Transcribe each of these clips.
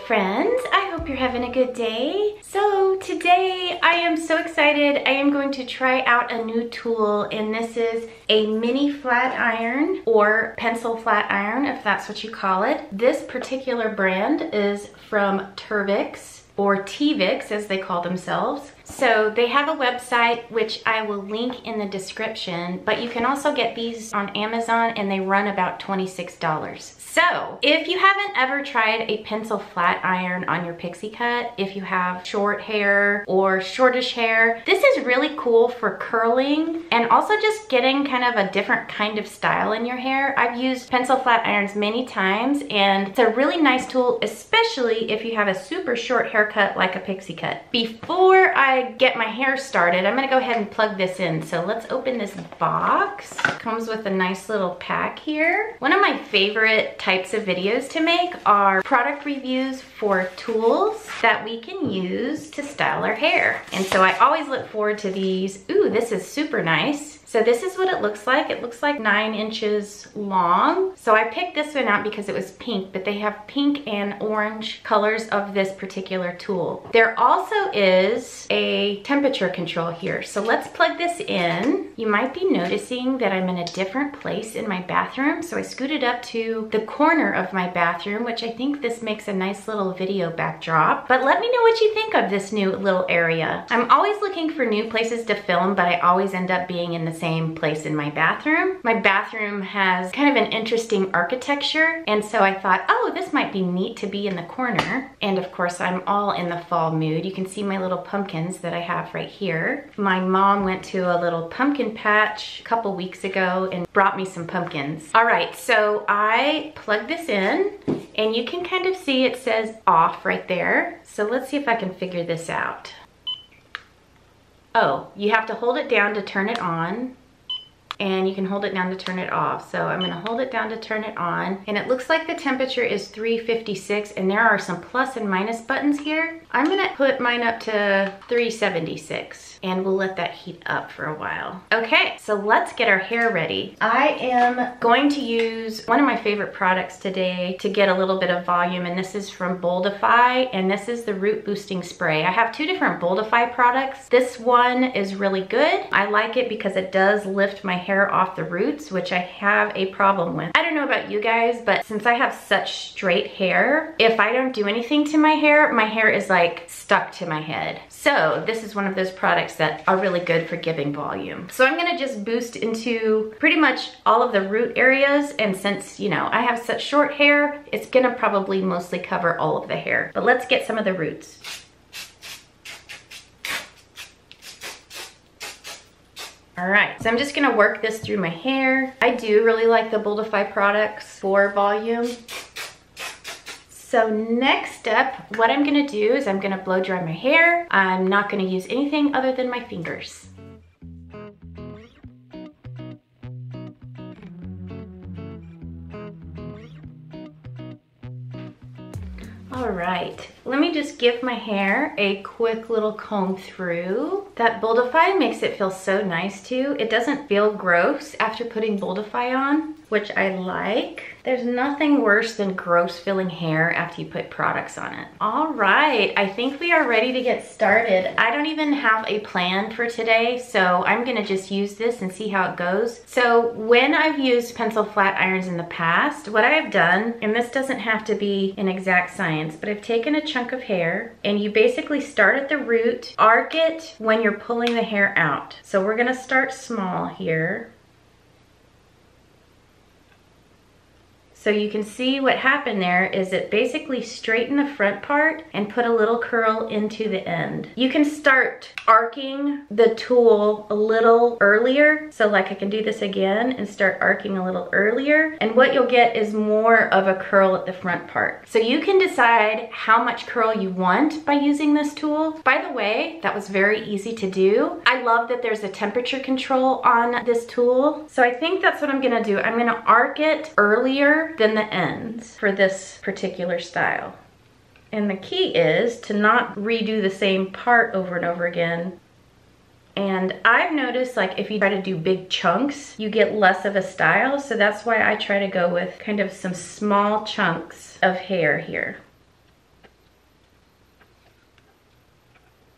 friends, I hope you're having a good day. So today I am so excited. I am going to try out a new tool, and this is a mini flat iron or pencil flat iron, if that's what you call it. This particular brand is from Terviiix, or Terviiix as they call themselves. So they have a website, which I will link in the description, but you can also get these on Amazon and they run about $26. So if you haven't ever tried a pencil flat iron on your pixie cut, if you have short hair or shortish hair, this is really cool for curling and also just getting kind of a different kind of style in your hair. I've used pencil flat irons many times and it's a really nice tool, especially if you have a super short haircut like a pixie cut. Before I get my hair started, I'm gonna go ahead and plug this in. So let's open this box. It comes with a nice little pack here. One of my favorite types of videos to make are product reviews for tools that we can use to style our hair. And so I always look forward to these. Ooh, this is super nice. So this is what it looks like. It looks like 9 inches long. So I picked this one out because it was pink, but they have pink and orange colors of this particular tool. There also is a temperature control here. So let's plug this in. You might be noticing that I'm in a different place in my bathroom. So I scooted up to the corner of my bathroom, which I think this makes a nice little video backdrop. But let me know what you think of this new little area. I'm always looking for new places to film, but I always end up being in the same place in my bathroom. My bathroom has kind of an interesting architecture, and so I thought, oh, this might be neat to be in the corner. And of course, I'm all in the fall mood. You can see my little pumpkins that I have right here. My mom went to a little pumpkin patch a couple weeks ago and brought me some pumpkins. All right, so I plugged this in, and you can kind of see it says off right there. So let's see if I can figure this out. Oh, you have to hold it down to turn it on, and you can hold it down to turn it off. So I'm gonna hold it down to turn it on, and it looks like the temperature is 356, and there are some plus and minus buttons here. I'm gonna put mine up to 376, and we'll let that heat up for a while. Okay, so let's get our hair ready. I am going to use one of my favorite products today to get a little bit of volume, and this is from Boldify, and this is the Root Boosting Spray. I have 2 different Boldify products. This one is really good. I like it because it does lift my hair off the roots, which I have a problem with. I don't know about you guys, but since I have such straight hair, if I don't do anything to my hair is like stuck to my head. So this is one of those products that are really good for giving volume. So I'm gonna just boost into pretty much all of the root areas, and since, you know, I have such short hair, it's gonna probably mostly cover all of the hair. But let's get some of the roots. All right, so I'm just gonna work this through my hair. I do really like the Boldify products for volume. So next step, what I'm gonna do is I'm gonna blow dry my hair. I'm not gonna use anything other than my fingers. All right, let me just give my hair a quick little comb through. That Boldify makes it feel so nice too. It doesn't feel gross after putting Boldify on, which I like. There's nothing worse than gross feeling hair after you put products on it. All right, I think we are ready to get started. I don't even have a plan for today, so I'm gonna just use this and see how it goes. So when I've used pencil flat irons in the past, what I've done, and this doesn't have to be an exact science, but I've taken a chunk of hair and you basically start at the root, arc it when you're pulling the hair out. So we're gonna start small here. So you can see what happened there is it basically straightened the front part and put a little curl into the end. You can start arcing the tool a little earlier. So like I can do this again and start arcing a little earlier. And what you'll get is more of a curl at the front part. So you can decide how much curl you want by using this tool. By the way, that was very easy to do. I love that there's a temperature control on this tool. So I think that's what I'm gonna do. I'm gonna arc it earlier than the ends for this particular style. And the key is to not redo the same part over and over again. And I've noticed, like, if you try to do big chunks, you get less of a style. So that's why I try to go with kind of some small chunks of hair here.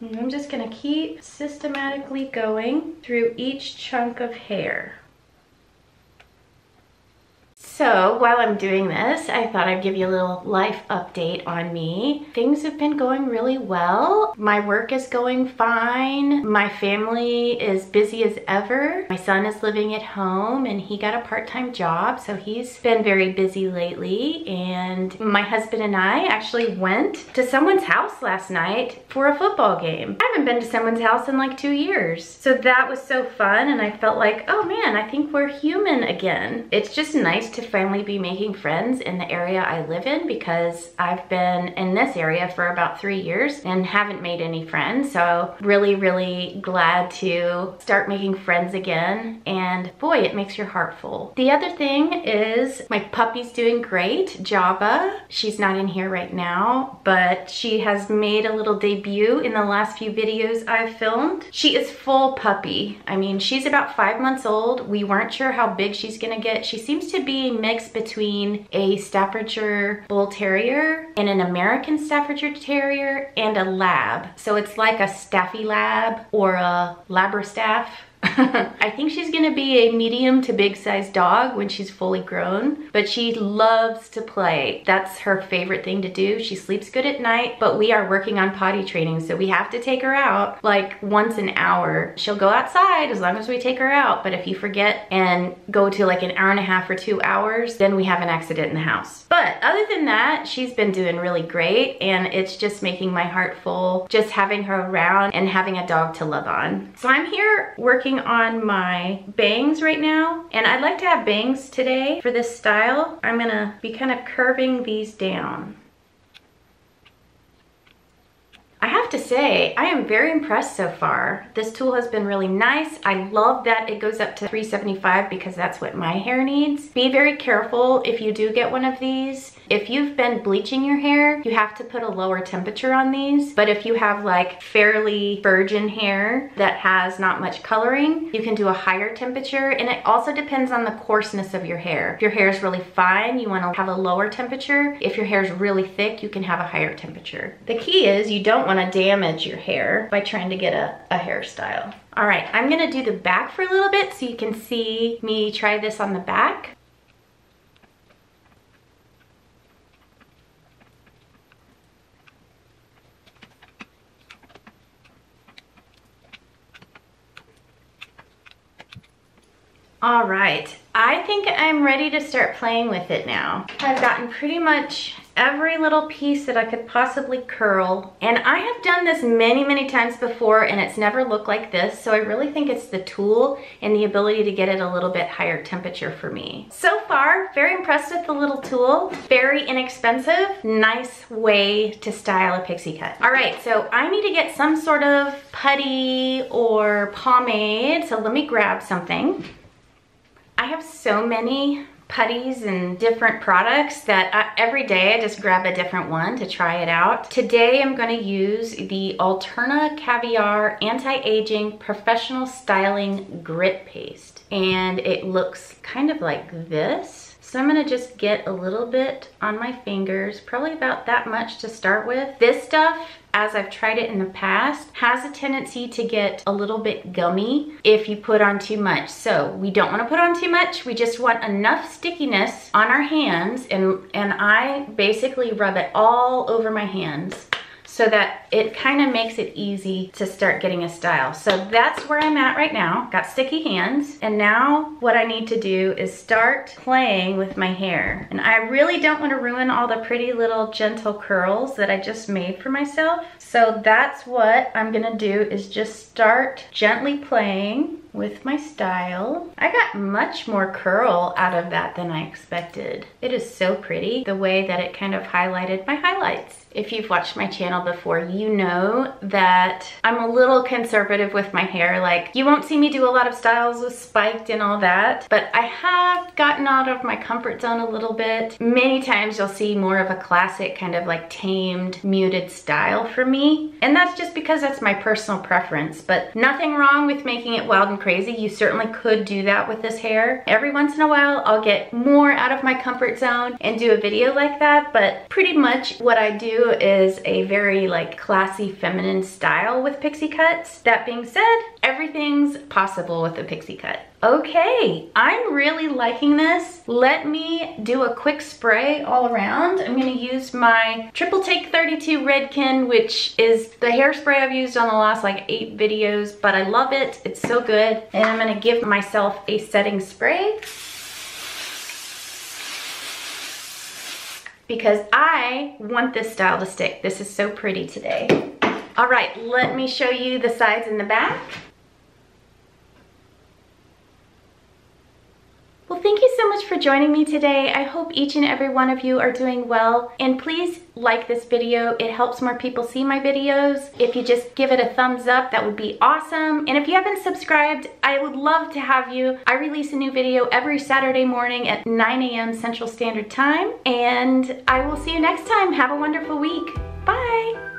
And I'm just gonna keep systematically going through each chunk of hair. So while I'm doing this, I thought I'd give you a little life update on me. Things have been going really well. My work is going fine. My family is busy as ever. My son is living at home and he got a part-time job, so he's been very busy lately. And my husband and I actually went to someone's house last night for a football game. I haven't been to someone's house in like 2 years. So that was so fun, and I felt like, oh man, I think we're human again. It's just nice to finally be making friends in the area I live in, because I've been in this area for about 3 years and haven't made any friends. So really glad to start making friends again, and boy, it makes your heart full. The other thing is my puppy's doing great. Java, she's not in here right now, but she has made a little debut in the last few videos I've filmed. She is full puppy. I mean, she's about 5 months old. We weren't sure how big she's gonna get. She seems to be a mix between a Staffordshire Bull Terrier and an American Staffordshire Terrier and a Lab. So it's like a Staffy Lab or a Labrastaff. I think she's gonna be a medium to big size dog when she's fully grown, but she loves to play. That's her favorite thing to do. She sleeps good at night, but we are working on potty training, so we have to take her out like once an hour. She'll go outside as long as we take her out, but if you forget and go to like an hour and a half or 2 hours, then we have an accident in the house. But other than that, she's been doing really great, and it's just making my heart full just having her around and having a dog to love on. So I'm here working on my bangs right now, and I'd like to have bangs today for this style. I'm gonna be kind of curving these down. I have to say, I am very impressed so far. This tool has been really nice. I love that it goes up to 375 because that's what my hair needs. Be very careful if you do get one of these. If you've been bleaching your hair, you have to put a lower temperature on these. But if you have like fairly virgin hair that has not much coloring, you can do a higher temperature. And it also depends on the coarseness of your hair. If your hair is really fine, you want to have a lower temperature. If your hair is really thick, you can have a higher temperature. The key is you don't want to damage your hair by trying to get a hairstyle. All right, I'm gonna do the back for a little bit so you can see me try this on the back. All right, I think I'm ready to start playing with it now. I've gotten pretty much every little piece that I could possibly curl, and I have done this many times before and it's never looked like this, so I really think it's the tool and the ability to get it a little bit higher temperature for me. So far, very impressed with the little tool. Very inexpensive, nice way to style a pixie cut. All right, so I need to get some sort of putty or pomade, so let me grab something. I have so many putties and different products that every day I just grab a different one to try it out. Today I'm going to use the Alterna Caviar Anti-Aging Professional Styling Grit Paste, and it looks kind of like this. So I'm gonna just get a little bit on my fingers, probably about that much to start with. This stuff, as I've tried it in the past, has a tendency to get a little bit gummy if you put on too much. So we don't wanna put on too much. We just want enough stickiness on our hands, and I basically rub it all over my hands so that it kind of makes it easy to start getting a style. So that's where I'm at right now. Got sticky hands, and now what I need to do is start playing with my hair. And I really don't want to ruin all the pretty little gentle curls that I just made for myself. So that's what I'm gonna do, is just start gently playing with my style. I got much more curl out of that than I expected. It is so pretty, the way that it kind of highlighted my highlights. If you've watched my channel before, you know that I'm a little conservative with my hair. Like, you won't see me do a lot of styles with spiked and all that, but I have gotten out of my comfort zone a little bit. Many times you'll see more of a classic kind of like tamed, muted style for me. And that's just because that's my personal preference, but nothing wrong with making it wild and crazy. You certainly could do that with this hair. Every once in a while, I'll get more out of my comfort zone and do a video like that, but pretty much what I do is a very like classy feminine style with pixie cuts. That being said, everything's possible with a pixie cut. Okay, I'm really liking this. Let me do a quick spray all around. I'm gonna use my Triple Take 32 Redken, which is the hairspray I've used on the last like 8 videos, but I love it. It's so good. And I'm gonna give myself a setting spray because I want this style to stick. This is so pretty today. All right, let me show you the sides and the back. Well, thank you so much for joining me today. I hope each and every one of you are doing well. And please like this video. It helps more people see my videos. If you just give it a thumbs up, that would be awesome. And if you haven't subscribed, I would love to have you. I release a new video every Saturday morning at 9 a.m. Central Standard Time. And I will see you next time. Have a wonderful week. Bye.